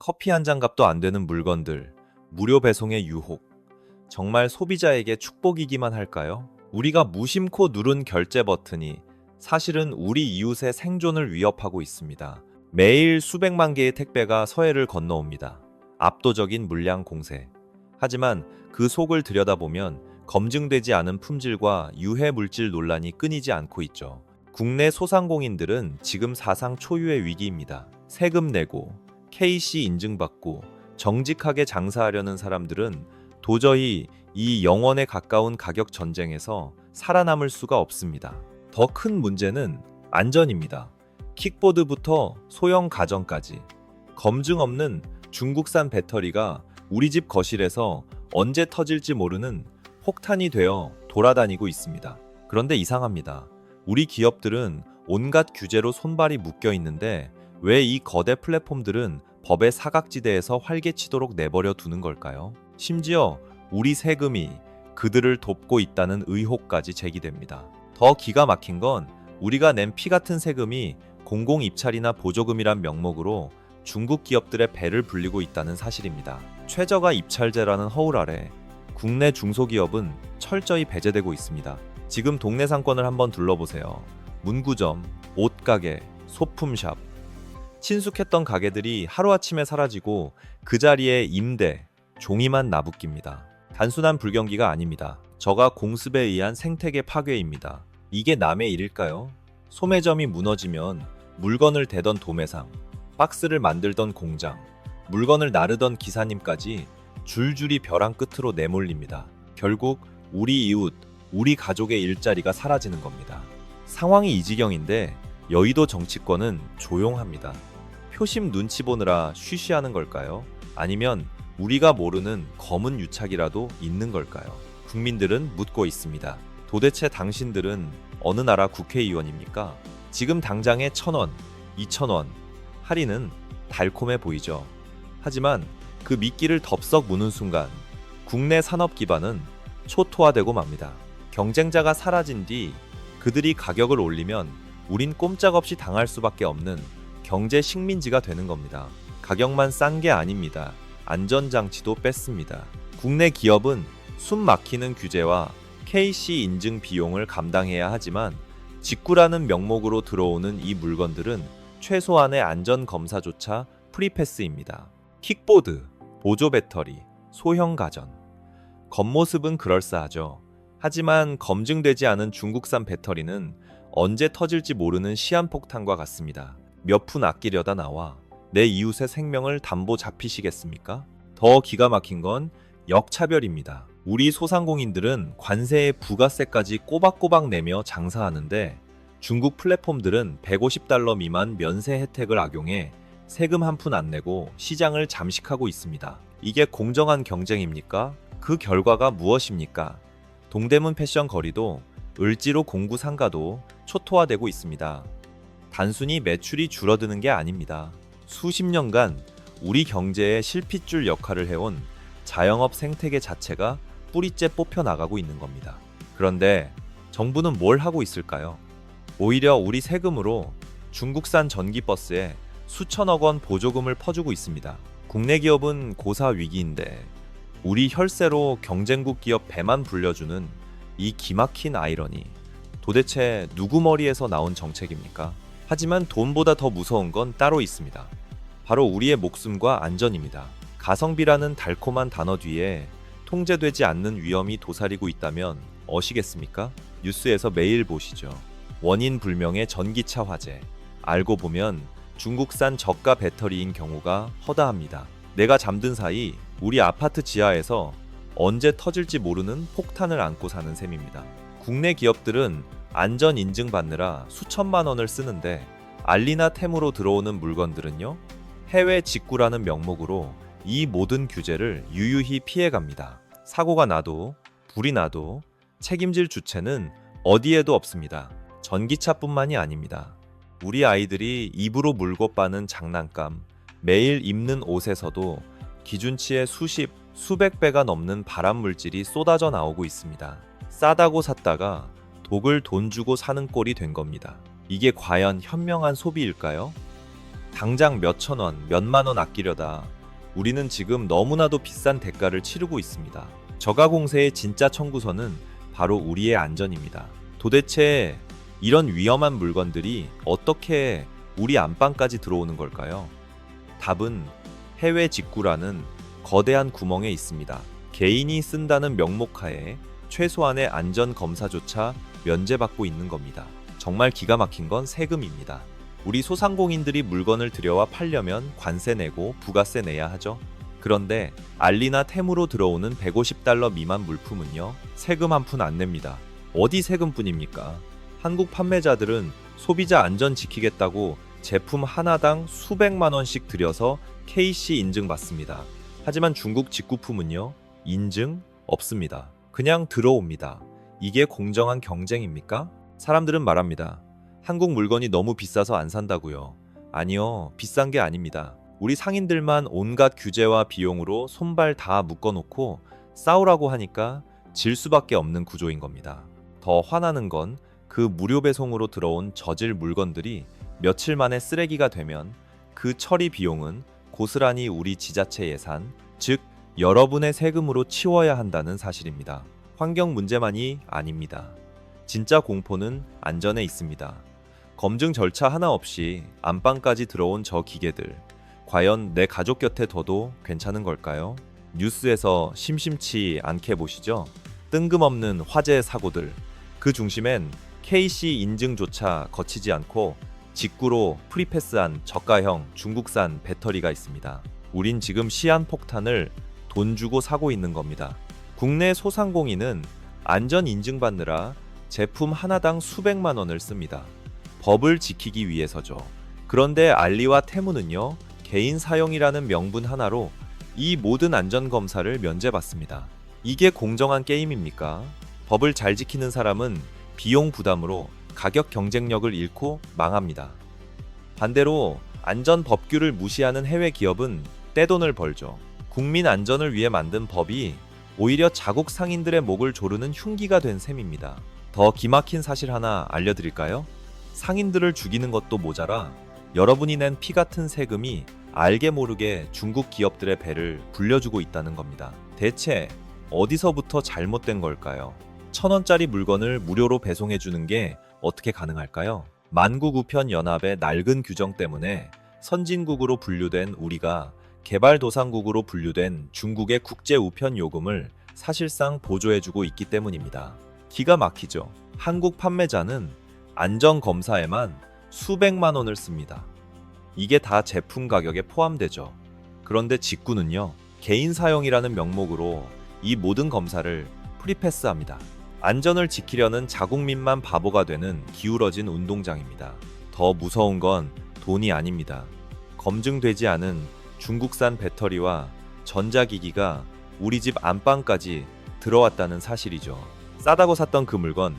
커피 한 잔 값도 안 되는 물건들, 무료 배송의 유혹. 정말 소비자에게 축복이기만 할까요? 우리가 무심코 누른 결제 버튼이 사실은 우리 이웃의 생존을 위협하고 있습니다. 매일 수백만 개의 택배가 서해를 건너옵니다. 압도적인 물량 공세. 하지만 그 속을 들여다보면 검증되지 않은 품질과 유해 물질 논란이 끊이지 않고 있죠. 국내 소상공인들은 지금 사상 초유의 위기입니다. 세금 내고 KC 인증받고 정직하게 장사하려는 사람들은 도저히 이 영원에 가까운 가격 전쟁에서 살아남을 수가 없습니다. 더 큰 문제는 안전입니다. 킥보드부터 소형 가전까지 검증 없는 중국산 배터리가 우리 집 거실에서 언제 터질지 모르는 폭탄이 되어 돌아다니고 있습니다. 그런데 이상합니다. 우리 기업들은 온갖 규제로 손발이 묶여 있는데 왜 이 거대 플랫폼들은 법의 사각지대에서 활개치도록 내버려 두는 걸까요? 심지어 우리 세금이 그들을 돕고 있다는 의혹까지 제기됩니다. 더 기가 막힌 건 우리가 낸 피 같은 세금이 공공 입찰이나 보조금이란 명목으로 중국 기업들의 배를 불리고 있다는 사실입니다. 최저가 입찰제라는 허울 아래 국내 중소기업은 철저히 배제되고 있습니다. 지금 동네 상권을 한번 둘러보세요. 문구점, 옷가게, 소품샵. 친숙했던 가게들이 하루아침에 사라지고 그 자리에 임대, 종이만 나붙깁니다. 단순한 불경기가 아닙니다. 저가 공습에 의한 생태계 파괴입니다. 이게 남의 일일까요? 소매점이 무너지면 물건을 대던 도매상, 박스를 만들던 공장, 물건을 나르던 기사님까지 줄줄이 벼랑 끝으로 내몰립니다. 결국 우리 이웃, 우리 가족의 일자리가 사라지는 겁니다. 상황이 이 지경인데 여의도 정치권은 조용합니다. 표심 눈치 보느라 쉬쉬하는 걸까요? 아니면 우리가 모르는 검은 유착이라도 있는 걸까요? 국민들은 묻고 있습니다. 도대체 당신들은 어느 나라 국회의원입니까? 지금 당장에 1,000원, 2,000원 할인은 달콤해 보이죠. 하지만 그 미끼를 덥석 무는 순간 국내 산업 기반은 초토화되고 맙니다. 경쟁자가 사라진 뒤 그들이 가격을 올리면 우린 꼼짝없이 당할 수밖에 없는 경제 식민지가 되는 겁니다. 가격만 싼 게 아닙니다. 안전장치도 뺐습니다. 국내 기업은 숨 막히는 규제와 KC 인증 비용을 감당해야 하지만 직구라는 명목으로 들어오는 이 물건들은 최소한의 안전 검사조차 프리패스입니다. 킥보드, 보조 배터리, 소형 가전. 겉모습은 그럴싸하죠. 하지만 검증되지 않은 중국산 배터리는 언제 터질지 모르는 시한폭탄과 같습니다. 몇 푼 아끼려다 나와 내 이웃의 생명을 담보 잡히시겠습니까? 더 기가 막힌 건 역차별입니다. 우리 소상공인들은 관세에 부가세까지 꼬박꼬박 내며 장사하는데 중국 플랫폼들은 150달러 미만 면세 혜택을 악용해 세금 한 푼 안 내고 시장을 잠식하고 있습니다. 이게 공정한 경쟁입니까? 그 결과가 무엇입니까? 동대문 패션 거리도 을지로 공구 상가도 초토화되고 있습니다. 단순히 매출이 줄어드는 게 아닙니다. 수십 년간 우리 경제의 실핏줄 역할을 해온 자영업 생태계 자체가 뿌리째 뽑혀 나가고 있는 겁니다. 그런데 정부는 뭘 하고 있을까요? 오히려 우리 세금으로 중국산 전기버스에 수천억 원 보조금을 퍼주고 있습니다. 국내 기업은 고사 위기인데 우리 혈세로 경쟁국 기업 배만 불려주는 이 기막힌 아이러니. 도대체 누구 머리에서 나온 정책입니까? 하지만 돈보다 더 무서운 건 따로 있습니다. 바로 우리의 목숨과 안전입니다. 가성비라는 달콤한 단어 뒤에 통제되지 않는 위험이 도사리고 있다면 어시겠습니까? 뉴스에서 매일 보시죠. 원인 불명의 전기차 화재. 알고 보면 중국산 저가 배터리인 경우가 허다합니다. 내가 잠든 사이 우리 아파트 지하에서 언제 터질지 모르는 폭탄을 안고 사는 셈입니다. 국내 기업들은 안전 인증받느라 수천만 원을 쓰는데 알리나 템으로 들어오는 물건들은요? 해외 직구라는 명목으로 이 모든 규제를 유유히 피해갑니다. 사고가 나도 불이 나도 책임질 주체는 어디에도 없습니다. 전기차뿐만이 아닙니다. 우리 아이들이 입으로 물고 빠는 장난감, 매일 입는 옷에서도 기준치의 수백 배가 넘는 발암 물질이 쏟아져 나오고 있습니다. 싸다고 샀다가 독을 돈 주고 사는 꼴이 된 겁니다. 이게 과연 현명한 소비일까요? 당장 몇천 원, 몇만 원 아끼려다 우리는 지금 너무나도 비싼 대가를 치르고 있습니다. 저가 공세의 진짜 청구서는 바로 우리의 안전입니다. 도대체 이런 위험한 물건들이 어떻게 우리 안방까지 들어오는 걸까요? 답은 해외 직구라는 거대한 구멍에 있습니다. 개인이 쓴다는 명목하에 최소한의 안전 검사조차 면제받고 있는 겁니다. 정말 기가 막힌 건 세금입니다. 우리 소상공인들이 물건을 들여와 팔려면 관세 내고 부가세 내야 하죠. 그런데 알리나 테무로 들어오는 $150 미만 물품은요, 세금 한 푼 안 냅니다. 어디 세금뿐입니까? 한국 판매자들은 소비자 안전 지키겠다고 제품 하나당 수백만 원씩 들여서 KC 인증받습니다. 하지만 중국 직구품은요, 인증 없습니다. 그냥 들어옵니다. 이게 공정한 경쟁입니까? 사람들은 말합니다. 한국 물건이 너무 비싸서 안 산다고요. 아니요, 비싼 게 아닙니다. 우리 상인들만 온갖 규제와 비용으로 손발 다 묶어놓고 싸우라고 하니까 질 수밖에 없는 구조인 겁니다. 더 화나는 건 그 무료 배송으로 들어온 저질 물건들이 며칠 만에 쓰레기가 되면 그 처리 비용은 고스란히 우리 지자체 예산, 즉 여러분의 세금으로 치워야 한다는 사실입니다. 환경 문제만이 아닙니다. 진짜 공포는 안전에 있습니다. 검증 절차 하나 없이 안방까지 들어온 저 기계들, 과연 내 가족 곁에 둬도 괜찮은 걸까요? 뉴스에서 심심치 않게 보시죠? 뜬금없는 화재 사고들, 그 중심엔 KC 인증조차 거치지 않고 직구로 프리패스한 저가형 중국산 배터리가 있습니다. 우린 지금 시한폭탄을 돈 주고 사고 있는 겁니다. 국내 소상공인은 안전 인증받느라 제품 하나당 수백만 원을 씁니다. 법을 지키기 위해서죠. 그런데 알리와 테무는요, 개인 사용이라는 명분 하나로 이 모든 안전 검사를 면제받습니다. 이게 공정한 게임입니까? 법을 잘 지키는 사람은 비용 부담으로 가격 경쟁력을 잃고 망합니다. 반대로 안전 법규를 무시하는 해외 기업은 떼돈을 벌죠. 국민 안전을 위해 만든 법이 오히려 자국 상인들의 목을 조르는 흉기가 된 셈입니다. 더 기막힌 사실 하나 알려드릴까요? 상인들을 죽이는 것도 모자라 여러분이 낸 피 같은 세금이 알게 모르게 중국 기업들의 배를 불려주고 있다는 겁니다. 대체 어디서부터 잘못된 걸까요? 1,000원짜리 물건을 무료로 배송해주는 게 어떻게 가능할까요? 만국우편 연합의 낡은 규정 때문에 선진국으로 분류된 우리가 개발도상국으로 분류된 중국의 국제우편 요금을 사실상 보조해주고 있기 때문입니다. 기가 막히죠. 한국 판매자는 안전검사에만 수백만 원을 씁니다. 이게 다 제품 가격에 포함되죠. 그런데 직구는요, 개인 사용이라는 명목으로 이 모든 검사를 프리패스합니다. 안전을 지키려는 자국민만 바보가 되는 기울어진 운동장입니다. 더 무서운 건 돈이 아닙니다. 검증되지 않은 중국산 배터리와 전자기기가 우리 집 안방까지 들어왔다는 사실이죠. 싸다고 샀던 그 물건,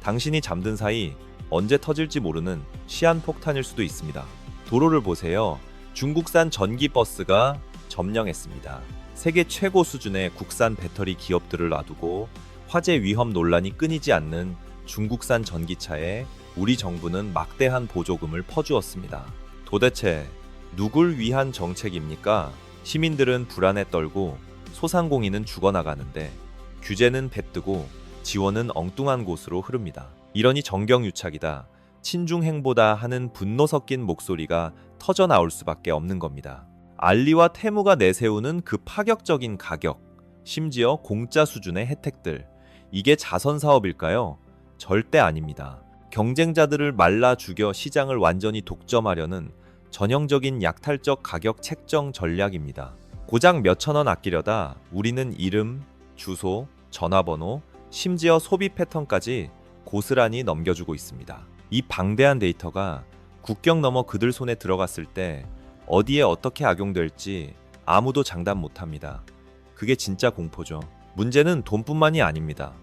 당신이 잠든 사이 언제 터질지 모르는 시한폭탄일 수도 있습니다. 도로를 보세요. 중국산 전기버스가 점령했습니다. 세계 최고 수준의 국산 배터리 기업들을 놔두고 화재 위험 논란이 끊이지 않는 중국산 전기차에 우리 정부는 막대한 보조금을 퍼주었습니다. 도대체 누굴 위한 정책입니까? 시민들은 불안에 떨고 소상공인은 죽어나가는데 규제는 배뜨고 지원은 엉뚱한 곳으로 흐릅니다. 이러니 정경유착이다, 친중행보다 하는 분노 섞인 목소리가 터져 나올 수밖에 없는 겁니다. 알리와 테무가 내세우는 그 파격적인 가격, 심지어 공짜 수준의 혜택들, 이게 자선 사업일까요? 절대 아닙니다. 경쟁자들을 말라 죽여 시장을 완전히 독점하려는 전형적인 약탈적 가격 책정 전략입니다. 고작 몇천 원 아끼려다 우리는 이름, 주소, 전화번호, 심지어 소비 패턴까지 고스란히 넘겨주고 있습니다. 이 방대한 데이터가 국경 넘어 그들 손에 들어갔을 때 어디에 어떻게 악용될지 아무도 장담 못합니다. 그게 진짜 공포죠. 문제는 돈뿐만이 아닙니다.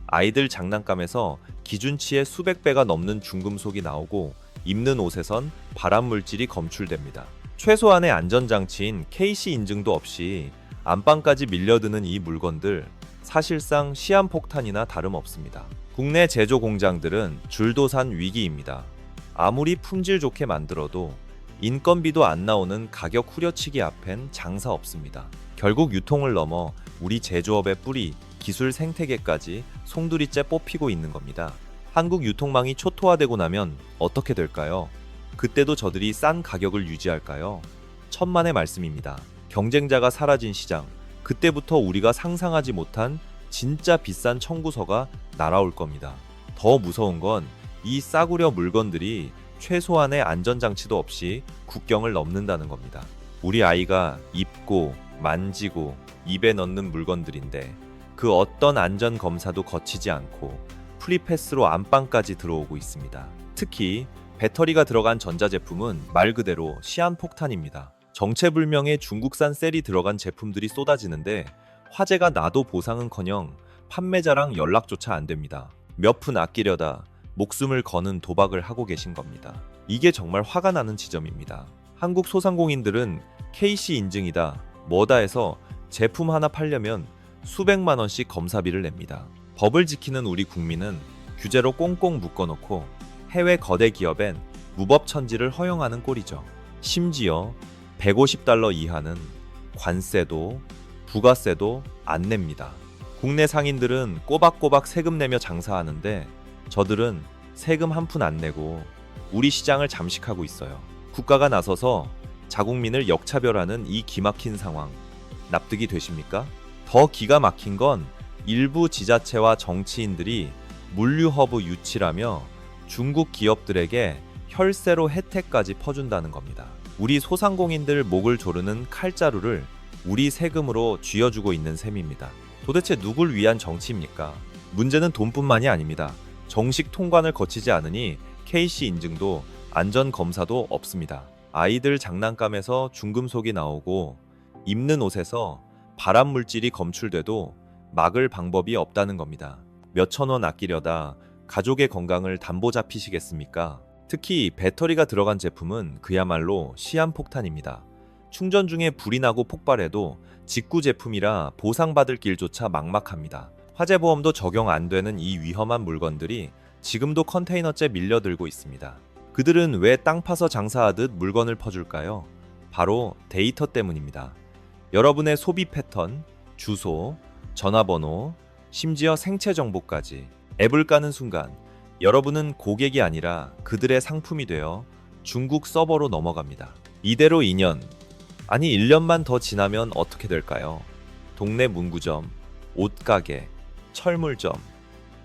아이들 장난감에서 기준치의 수백 배가 넘는 중금속이 나오고 입는 옷에선 발암물질이 검출됩니다. 최소한의 안전장치인 KC 인증도 없이 안방까지 밀려드는 이 물건들, 사실상 시한폭탄이나 다름없습니다. 국내 제조 공장들은 줄도산 위기입니다. 아무리 품질 좋게 만들어도 인건비도 안 나오는 가격 후려치기 앞엔 장사 없습니다. 결국 유통을 넘어 우리 제조업의 뿌리, 기술 생태계까지 송두리째 뽑히고 있는 겁니다. 한국 유통망이 초토화되고 나면 어떻게 될까요? 그때도 저들이 싼 가격을 유지할까요? 천만의 말씀입니다. 경쟁자가 사라진 시장, 그때부터 우리가 상상하지 못한 진짜 비싼 청구서가 날아올 겁니다. 더 무서운 건 이 싸구려 물건들이 최소한의 안전장치도 없이 국경을 넘는다는 겁니다. 우리 아이가 입고, 만지고, 입에 넣는 물건들인데 그 어떤 안전검사도 거치지 않고 프리패스로 안방까지 들어오고 있습니다. 특히 배터리가 들어간 전자제품은 말 그대로 시한폭탄입니다. 정체불명의 중국산 셀이 들어간 제품들이 쏟아지는데 화재가 나도 보상은커녕 판매자랑 연락조차 안 됩니다. 몇 푼 아끼려다 목숨을 거는 도박을 하고 계신 겁니다. 이게 정말 화가 나는 지점입니다. 한국 소상공인들은 KC 인증이다, 뭐다 해서 제품 하나 팔려면 수백만 원씩 검사비를 냅니다. 법을 지키는 우리 국민은 규제로 꽁꽁 묶어놓고 해외 거대 기업엔 무법천지를 허용하는 꼴이죠. 심지어 150달러 이하는 관세도 부가세도 안 냅니다. 국내 상인들은 꼬박꼬박 세금 내며 장사하는데 저들은 세금 한 푼 안 내고 우리 시장을 잠식하고 있어요. 국가가 나서서 자국민을 역차별하는 이 기막힌 상황 납득이 되십니까? 더 기가 막힌 건 일부 지자체와 정치인들이 물류허브 유치라며 중국 기업들에게 혈세로 혜택까지 퍼준다는 겁니다. 우리 소상공인들 목을 조르는 칼자루를 우리 세금으로 쥐어주고 있는 셈입니다. 도대체 누굴 위한 정치입니까? 문제는 돈뿐만이 아닙니다. 정식 통관을 거치지 않으니 KC 인증도 안전검사도 없습니다. 아이들 장난감에서 중금속이 나오고 입는 옷에서 발암 물질이 검출돼도 막을 방법이 없다는 겁니다. 몇천 원 아끼려다 가족의 건강을 담보 잡히시겠습니까? 특히 배터리가 들어간 제품은 그야말로 시한폭탄입니다. 충전 중에 불이 나고 폭발해도 직구 제품이라 보상받을 길조차 막막합니다. 화재보험도 적용 안 되는 이 위험한 물건들이 지금도 컨테이너째 밀려들고 있습니다. 그들은 왜 땅 파서 장사하듯 물건을 퍼줄까요? 바로 데이터 때문입니다. 여러분의 소비 패턴, 주소, 전화번호, 심지어 생체 정보까지 앱을 까는 순간 여러분은 고객이 아니라 그들의 상품이 되어 중국 서버로 넘어갑니다. 이대로 2년, 아니 1년만 더 지나면 어떻게 될까요? 동네 문구점, 옷가게, 철물점,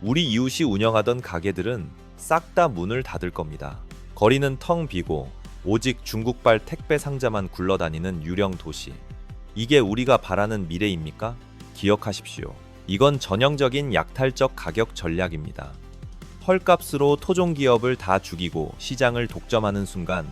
우리 이웃이 운영하던 가게들은 싹 다 문을 닫을 겁니다. 거리는 텅 비고 오직 중국발 택배 상자만 굴러다니는 유령 도시. 이게 우리가 바라는 미래입니까? 기억하십시오. 이건 전형적인 약탈적 가격 전략입니다. 헐값으로 토종 기업을 다 죽이고 시장을 독점하는 순간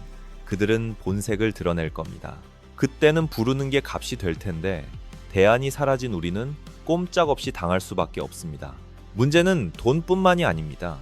그들은 본색을 드러낼 겁니다. 그때는 부르는 게 값이 될 텐데 대안이 사라진 우리는 꼼짝없이 당할 수밖에 없습니다. 문제는 돈뿐만이 아닙니다.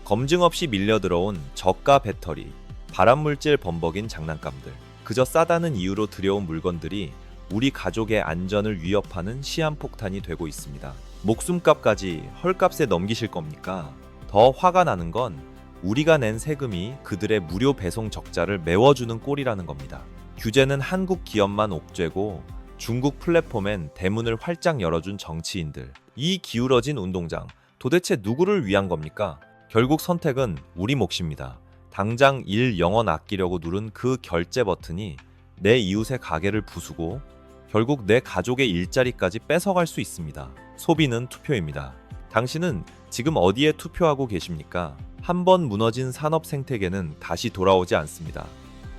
검증 없이 밀려들어온 저가 배터리, 발암물질 범벅인 장난감들, 그저 싸다는 이유로 들여온 물건들이 우리 가족의 안전을 위협하는 시한폭탄이 되고 있습니다. 목숨값까지 헐값에 넘기실 겁니까? 더 화가 나는 건 우리가 낸 세금이 그들의 무료 배송 적자를 메워주는 꼴이라는 겁니다. 규제는 한국 기업만 옥죄고 중국 플랫폼엔 대문을 활짝 열어준 정치인들. 이 기울어진 운동장, 도대체 누구를 위한 겁니까? 결국 선택은 우리 몫입니다. 당장 0원 아끼려고 누른 그 결제 버튼이 내 이웃의 가게를 부수고 결국 내 가족의 일자리까지 뺏어갈 수 있습니다. 소비는 투표입니다. 당신은 지금 어디에 투표하고 계십니까? 한 번 무너진 산업 생태계는 다시 돌아오지 않습니다.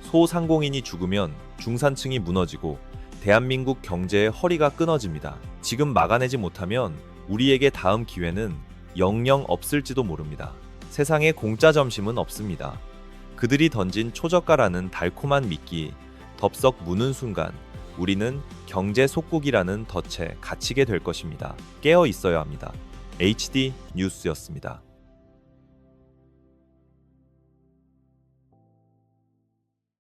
소상공인이 죽으면 중산층이 무너지고 대한민국 경제의 허리가 끊어집니다. 지금 막아내지 못하면 우리에게 다음 기회는 영영 없을지도 모릅니다. 세상에 공짜 점심은 없습니다. 그들이 던진 초저가라는 달콤한 미끼 덥석 무는 순간 우리는 경제 속국이라는 덫에 갇히게 될 것입니다. 깨어 있어야 합니다. HD 뉴스였습니다.